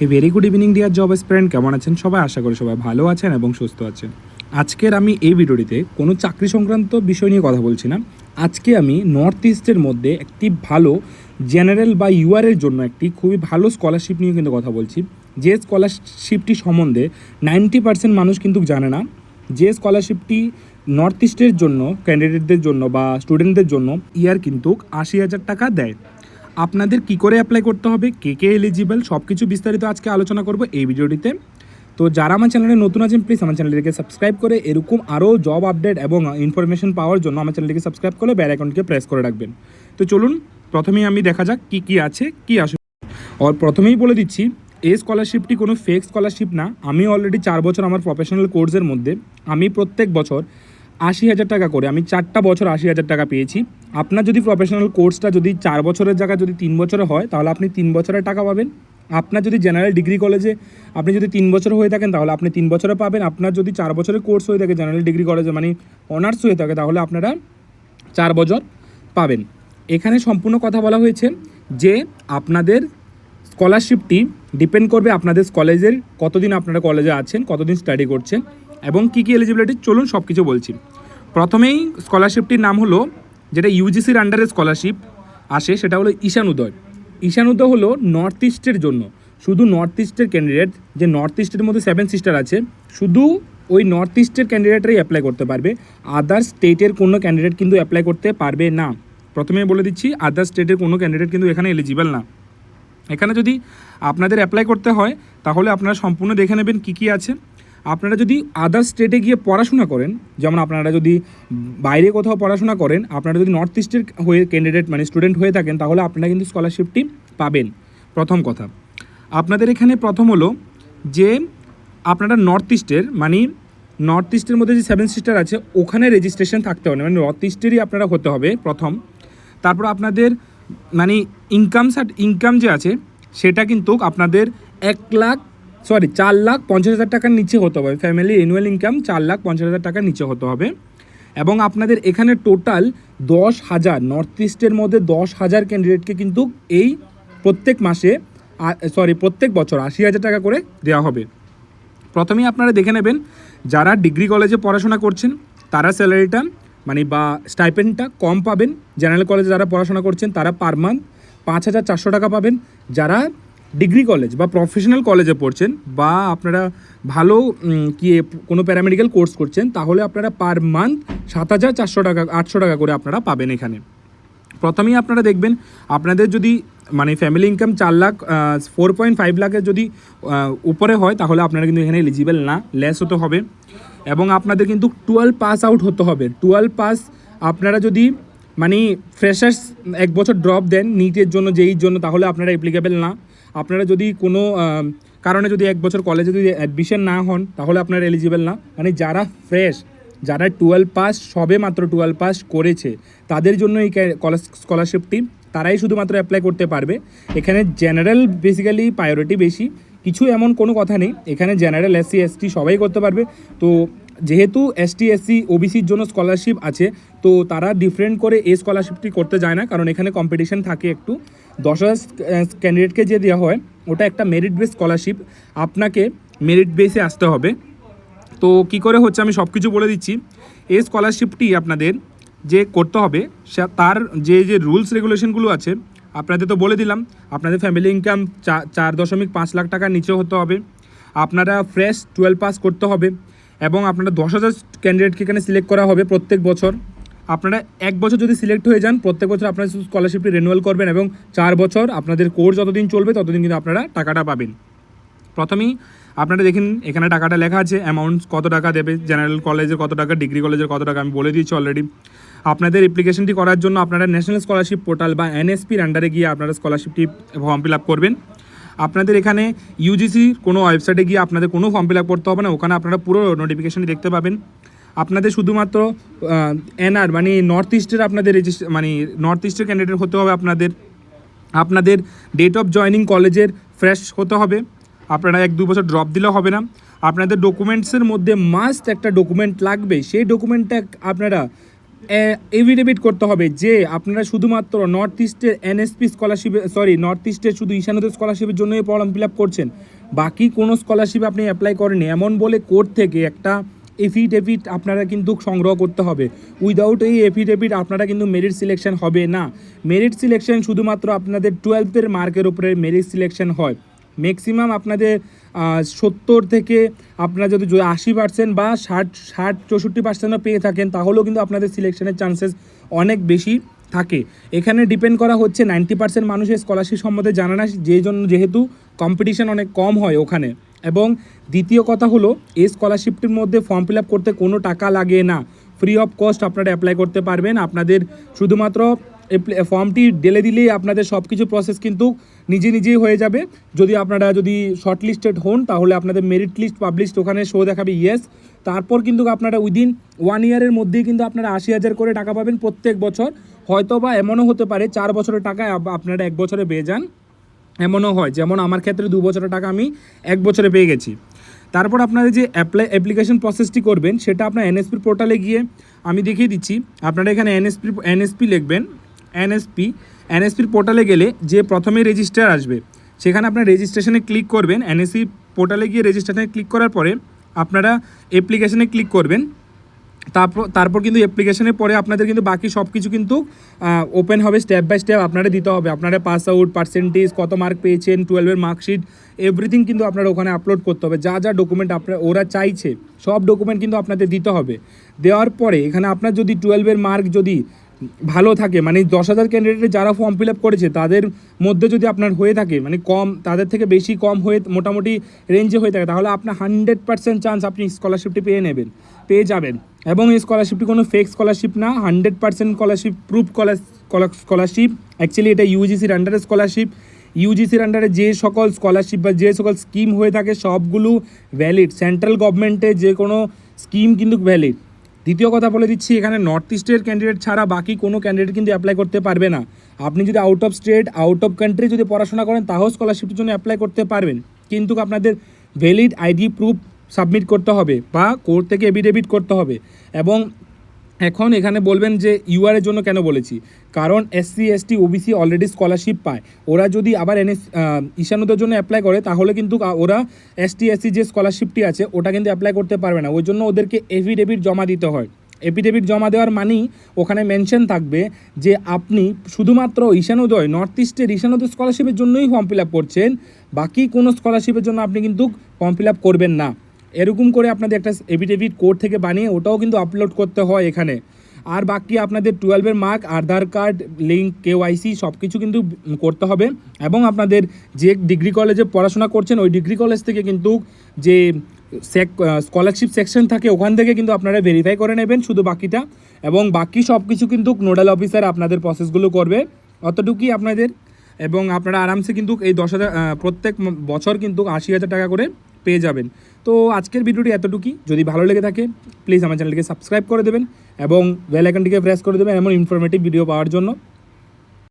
Very good evening deer job aspirant, কেমন আছেন সবাই? আশা করি সবাই ভালো আছেন এবং সুস্থ আছেন। আজকের আমি এই ভিডিওটিতে কোনো চাকরি সংক্রান্ত বিষয় নিয়ে কথা বলছি না। আজকে আমি নর্থ ইস্টের মধ্যে একটি ভালো জেনারেল বা ইউআরের জন্য একটি খুবই ভালো স্কলারশিপ নিয়ে কিন্তু কথা বলছি। যে স্কলারশিপটি সম্বন্ধে 90% মানুষ কিন্তু জানে না। যে স্কলারশিপটি নর্থ ইস্টের জন্য ক্যান্ডিডেটদের জন্য বা স্টুডেন্টদের জন্য ইয়ার কিন্তু 80,000 টাকা দেয়। আপনাদের কি করে অ্যাপ্লাই করতে হবে, কে কে এলিজিবল, সব কিছু বিস্তারিত আজকে আলোচনা করব এই ভিডিওটিতে। তো যারা আমার চ্যানেলে নতুন আছেন প্লিজ আমার চ্যানেলটিকে সাবস্ক্রাইব করে এরকম আরও জব আপডেট এবং ইনফরমেশন পাওয়ার জন্য আমার চ্যানেলটিকে সাবস্ক্রাইব করে বেল আইকনটিকে প্রেস করে রাখবেন। তো চলুন প্রথমেই আমি দেখা যাক কি আছে কি আসে। আর প্রথমেই বলে দিচ্ছি, এই স্কলারশিপটি কোনো ফেক স্কলারশিপ না। আমি অলরেডি 4 বছর আমার প্রফেশনাল কোর্সের মধ্যে আমি প্রত্যেক বছর 80,000 টাকা করে আমি 4টা বছর 80,000 টাকা পেয়েছি। আপনার যদি প্রফেশনাল কোর্সটা যদি 4 বছরের জায়গায় যদি 3 বছরে হয় তাহলে আপনি 3 বছরের টাকা পাবেন। আপনার যদি জেনারেল ডিগ্রি কলেজে আপনি যদি 3 বছর হয়ে থাকেন তাহলে আপনি 3 বছরে পাবেন। আপনার যদি 4 বছরের কোর্স হয়ে থাকে জেনারেল ডিগ্রি কলেজে মানে অনার্স হয়ে থাকে তাহলে আপনারা 4 বছর পাবেন। এখানে সম্পূর্ণ কথা বলা হয়েছে যে আপনাদের স্কলারশিপটি ডিপেন্ড করবে আপনাদের কলেজের কতদিন আপনারা কলেজে আছেন, কতদিন স্টাডি করছেন এবং কী কী এলিজিবিলিটি। চলুন সব কিছু বলছি। প্রথমেই স্কলারশিপটির নাম হলো, যেটা ইউজিসির আন্ডারে স্কলারশিপ আসে, সেটা হলো ঈশান উদয়। ঈশান উদয় হলো নর্থ ইস্টের জন্য, শুধু নর্থ ইস্টের ক্যান্ডিডেট, যে নর্থ ইস্টের মধ্যে 7 সিস্টার আছে শুধু ওই নর্থ ইস্টের ক্যান্ডিডেটরাই অ্যাপ্লাই করতে পারবে। আদার স্টেটের কোনো ক্যান্ডিডেট কিন্তু অ্যাপ্লাই করতে পারবে না। প্রথমে বলে দিচ্ছি, আদার স্টেটের কোনো ক্যান্ডিডেট কিন্তু এখানে এলিজিবল না। এখানে যদি আপনাদের অ্যাপ্লাই করতে হয় তাহলে আপনারা সম্পূর্ণ দেখে নেবেন কী কী আছে। আপনারা যদি আদার স্টেটে গিয়ে পড়াশোনা করেন, যেমন আপনারা যদি বাইরে কোথাও পড়াশোনা করেন, আপনারা যদি নর্থ ইস্টের হয়ে ক্যান্ডিডেট মানে স্টুডেন্ট হয়ে থাকেন তাহলে আপনারা কিন্তু স্কলারশিপটি পাবেন। প্রথম কথা, আপনাদের এখানে প্রথম হলো যে আপনারা নর্থ ইস্টের মানে নর্থ ইস্টের মধ্যে যে 7 সিস্টার আছে ওখানে রেজিস্ট্রেশন থাকতে হবে, মানে নর্থ ইস্টেরই আপনারা হতে হবে প্রথম। তারপর আপনাদের মানে ইনকাম যে আছে সেটা কিন্তু আপনাদের 4,50,000 টাকার নিচে হতে হবে। ফ্যামিলি অ্যানুয়াল ইনকাম 4,50,000 টাকার নিচে হতে হবে। এবং আপনাদের এখানে টোটাল 10,000 নর্থ ইস্টের মধ্যে 10,000 ক্যান্ডিডেটকে কিন্তু এই প্রত্যেক বছর 80,000 টাকা করে দেওয়া হবে। প্রথমেই আপনারা দেখে নেবেন যারা ডিগ্রি কলেজে পড়াশোনা করছেন তারা স্যালারিটা মানে বা স্টাইপেন্ডটা কম পাবেন। জেনারেল কলেজে যারা পড়াশোনা করছেন তারা পার মান্থ 5,400 টাকা পাবেন। যারা ডিগ্রি কলেজ বা প্রফেশনাল কলেজে পড়ছেন বা আপনারা ভালো কোনো প্যারামেডিক্যাল কোর্স করছেন তাহলে আপনারা পার মান্থ 7,400 টাকা 800 টাকা করে আপনারা পাবেন। এখানে প্রথমেই আপনারা দেখবেন আপনাদের যদি মানে ফ্যামিলি ইনকাম 4.5 লাখের যদি উপরে হয় তাহলে আপনারা কিন্তু এখানে এলিজিবল না, লেস হতে হবে। এবং আপনাদের কিন্তু 12 পাস আউট হতে হবে। 12 পাস আপনারা যদি মানে ফ্রেশার্স 1 বছর ড্রপ দেন নিটের জন্য যেইর জন্য তাহলে আপনারা অ্যাপ্লিকেবল না। আপনারা যদি কোনো কারণে যদি 1 বছর কলেজে যদি অ্যাডমিশন না হন তাহলে আপনারা এলিজিবল না। মানে যারা ফ্রেশ, যারা 12 পাস সবে মাত্র 12 পাস করেছে তাদের জন্য এই স্কলারশিপটি তারাই শুধুমাত্র অ্যাপ্লাই করতে পারবে। এখানে জেনারেল বেসিক্যালি প্রায়োরিটি বেশি, কিছু এমন কোনো কথা নেই। এখানে জেনারেল SC ST সবাই করতে পারবে। তো যেহেতু ST SC OBCর জন্য স্কলারশিপ আছে তো তারা ডিফারেন্ট করে এই স্কলারশিপটি করতে যায় না, কারণ এখানে কম্পিটিশন থাকে একটু। 10,000 ক্যান্ডিডেটকে যে দেওয়া হয় ওটা একটা মেরিট বেস স্কলারশিপ, আপনাকে মেরিট বেসে আসতে হবে। তো কি করে হচ্ছে আমি সব কিছু বলে দিচ্ছি। এই স্কলারশিপটি আপনাদের যে করতে হবে তার যে রুলস রেগুলেশনগুলো আছে আপনাদের তো বলে দিলাম। আপনাদের ফ্যামিলি ইনকাম 4.5 লাখ টাকার নিচে হতে হবে। আপনারা ফ্রেশ 12 পাস করতে হবে এবং আপনারা 10,000 ক্যান্ডিডেটকে এখানে সিলেক্ট করা হবে প্রত্যেক বছর। আপনারা 1 বছর যদি সিলেক্ট হয়ে যান প্রত্যেক বছর আপনারা স্কলারশিপটি রিনিউয়াল করবেন এবং 4 বছর আপনাদের কোর্স যতদিন চলবে ততদিন কিন্তু আপনারা টাকাটা পাবেন। প্রথমেই আপনারা দেখেন এখানে টাকাটা লেখা আছে, অ্যামাউন্ট কত টাকা দেবে, জেনারেল কলেজের কত টাকা, ডিগ্রি কলেজের কত টাকা আমি বলে দিয়েছি অলরেডি। আপনাদের অ্যাপ্লিকেশনটি করার জন্য আপনারা ন্যাশনাল স্কলারশিপ পোর্টাল বা NSPর আন্ডারে গিয়ে আপনারা স্কলারশিপটি ফর্ম ফিল আপ করবেন। আপনাদের এখানে ইউজিসির কোনো ওয়েবসাইটে গিয়ে আপনাদের কোনো ফর্ম ফিল আপ করতে হবে না, ওখানে আপনারা পুরো নোটিফিকেশনটি দেখতে পাবেন। আপনাদের শুধুমাত্র NR মানে নর্থ ইস্টের আপনাদের মানে নর্থ ইস্টের ক্যান্ডিডেট হতে হবে। আপনাদের ডেট অফ জয়নিং কলেজের ফ্রেশ হতে হবে। আপনারা 1-2 বছর ড্রপ দিলে হবে না। আপনাদের ডকুমেন্টসের মধ্যে মাস্ট একটা ডকুমেন্ট লাগবে, সেই ডকুমেন্টটা আপনারা এভিডেভিট করতে হবে যে আপনারা শুধুমাত্র নর্থ ইস্টের এনএসপি স্কলারশিপে নর্থ ইস্টের শুধু ঈশানোদয় স্কলারশিপের জন্যই ফর্ম ফিল আপ করছেন, বাকি কোনো স্কলারশিপ আপনি অ্যাপ্লাই করেননি এমন বলে কোর্ট থেকে একটা এফিডেভিট আপনারা কিন্তু সংগ্রহ করতে হবে। উইদাউট এই এফিডেভিট আপনারা কিন্তু মেরিট সিলেকশন হবে না। মেরিট সিলেকশন শুধুমাত্র আপনাদের 12th মার্কের উপরে মেরিট সিলেকশন হয়। ম্যাক্সিমাম আপনাদের 70 থেকে আপনারা যদি 80% বা 60-64% পেয়ে থাকেন তাহলেও কিন্তু আপনাদের সিলেকশনের চান্সেস অনেক বেশি থাকে। এখানে ডিপেন্ড করা হচ্ছে 90% মানুষের স্কলারশিপ সম্বন্ধে জানা না, যেহেতু কম্পিটিশন অনেক কম হয় ওখানে। এবং দ্বিতীয় কথা হলো এই স্কলারশিপটির মধ্যে ফর্ম ফিল আপ করতে কোনো টাকা লাগে না, ফ্রি অফ কস্ট আপনারা অ্যাপ্লাই করতে পারবেন। আপনাদের শুধুমাত্র ফর্মটি ঢেলে দিলেই আপনাদের সব কিছু প্রসেস কিন্তু নিজেই হয়ে যাবে। যদি আপনারা শর্ট লিস্টেড হন তাহলে আপনাদের মেরিট লিস্ট পাবলিশড ওখানে শো দেখাবে ইয়েস। তারপর কিন্তু আপনারা উইদিন 1 ইয়ারের মধ্যেই কিন্তু আপনারা 80,000 করে টাকা পাবেন প্রত্যেক বছর। হয়তো বা এমনও হতে পারে 4 বছরের টাকা আপনারা 1 বছরে পেয়ে যান, এমনও হয়। যেমন আমার ক্ষেত্রে 2 বছরের টাকা আমি 1 বছরে পেয়ে গেছি। তারপর আপনারা যে অ্যাপ্লিকেশন প্রসেসটি করবেন সেটা আপনার এনএসপির পোর্টালে গিয়ে আমি দেখিয়ে দিচ্ছি। আপনারা এখানে এনএসপি লিখবেন। এনএসপির পোর্টালে গেলে যে প্রথমে রেজিস্টার আসবে সেখানে আপনার রেজিস্ট্রেশনে ক্লিক করবেন। এনএসপি পোর্টালে গিয়ে রেজিস্ট্রেশনে ক্লিক করার পরে আপনারা অ্যাপ্লিকেশনে ক্লিক করবেন। তারপর কিন্তু অ্যাপ্লিকেশনের পরে আপনাদের কিন্তু বাকি সব কিছু কিন্তু ওপেন হবে, স্টেপ বাই স্টেপ আপনারা দিতে হবে। আপনারা পাস আউট, পার্সেন্টেজ, কত মার্ক পেয়েছেন, 12-এর মার্কশিট, এভরিথিং কিন্তু আপনারা ওখানে আপলোড করতে হবে। যা ডকুমেন্ট ওরা চাইছে সব ডকুমেন্ট কিন্তু আপনাদের দিতে হবে। দেওয়ার পরে এখানে আপনার যদি 12-এর মার্ক যদি ভালো থাকে, মানে 10,000 ক্যান্ডিডেটের যারা ফর্ম ফিল আপ করেছে তাদের মধ্যে যদি আপনার হয়ে থাকে, মানে কম তাদের থেকে বেশি কম হয়ে মোটামুটি রেঞ্জে হয়ে থাকে, তাহলে আপনার 100% চান্স আপনি স্কলারশিপটি পেয়ে যাবেন। এবং এই স্কলারশিপটি কোনো ফেক স্কলারশিপ না, 100% স্কলারশিপ প্রুফ স্কলারশিপ। অ্যাকচুয়ালি এটা ইউজিসির আন্ডারে স্কলারশিপ। ইউজিসির আন্ডারে যে সকল স্কলারশিপ বা যে সকল স্কিম হয়ে থাকে সবগুলো ভ্যালিড। সেন্ট্রাল গভর্নমেন্টের যে কোনো স্কিম কিন্তু ভ্যালিড। দ্বিতীয় কথা বলে দিচ্ছি, এখানে নর্থ ইস্টের ক্যান্ডিডেট ছাড়া বাকি কোনো ক্যান্ডিডেট কিন্তু অ্যাপ্লাই করতে পারবে না। আপনি যদি out of state, out of country যদি পড়াশোনা করেন তাও স্কলারশিপের জন্য অ্যাপ্লাই করতে পারবেন, কিন্তু আপনাদের ভ্যালিড আইডি প্রুফ সাবমিট করতে হবে বা কোর্ট থেকে এফিডেভিট করতে হবে। এবং এখন এখানে বলবেন যে ইউআরের জন্য কেন বলেছি, কারণ SC ST OBC already scholarship পায়। ওরা যদি আবার ঈশানোদের জন্য অ্যাপ্লাই করে তাহলে কিন্তু ওরা এসটি এসসি যে স্কলারশিপটি আছে ওটা কিন্তু অ্যাপ্লাই করতে পারবে না। ওই জন্য ওদেরকে এফিডেভিট জমা দিতে হয়। এফিডেভিট জমা দেওয়ার মানেই ওখানে মেনশন থাকবে যে আপনি শুধুমাত্র ঈশানোদয়, নর্থ ইস্টের ঈশানোদয় স্কলারশিপের জন্যই ফর্ম ফিল আপ করছেন, বাকি কোনো স্কলারশিপের জন্য আপনি কিন্তু ফর্ম ফিল আপ করবেন না। এরকম করে আপনাদের একটা এফিডেভিট কোর্ট থেকে বানিয়ে ওটাও কিন্তু আপলোড করতে হয় এখানে। আর বাকি আপনাদের 12-এর মার্ক, আধার কার্ড লিঙ্ক, কেওয়াইসি সব কিছু কিন্তু করতে হবে। এবং আপনাদের যে ডিগ্রি কলেজে পড়াশোনা করছেন ওই ডিগ্রি কলেজ থেকে কিন্তু যে স্কলারশিপ সেকশন থাকে ওখান থেকে কিন্তু আপনারা ভেরিফাই করে নেবেন শুধু বাকিটা। এবং বাকি সব কিছু কিন্তু নোডাল অফিসার আপনাদের প্রসেসগুলো করবে, অতটুকুই আপনাদের। এবং আপনারা আরামসে কিন্তু এই 10,000 প্রত্যেক বছর কিন্তু 80,000 টাকা করে পেয়ে যাবেন। তো আজকের ভিডিওটি এতটুকুই। যদি ভালো লেগে থাকে প্লিজ আমার চ্যানেলটিকে সাবস্ক্রাইব করে দেবেন এবং বেল আইকনটিকে প্রেস করে দেবেন এমন ইনফরমেটিভ ভিডিও পাওয়ার জন্য।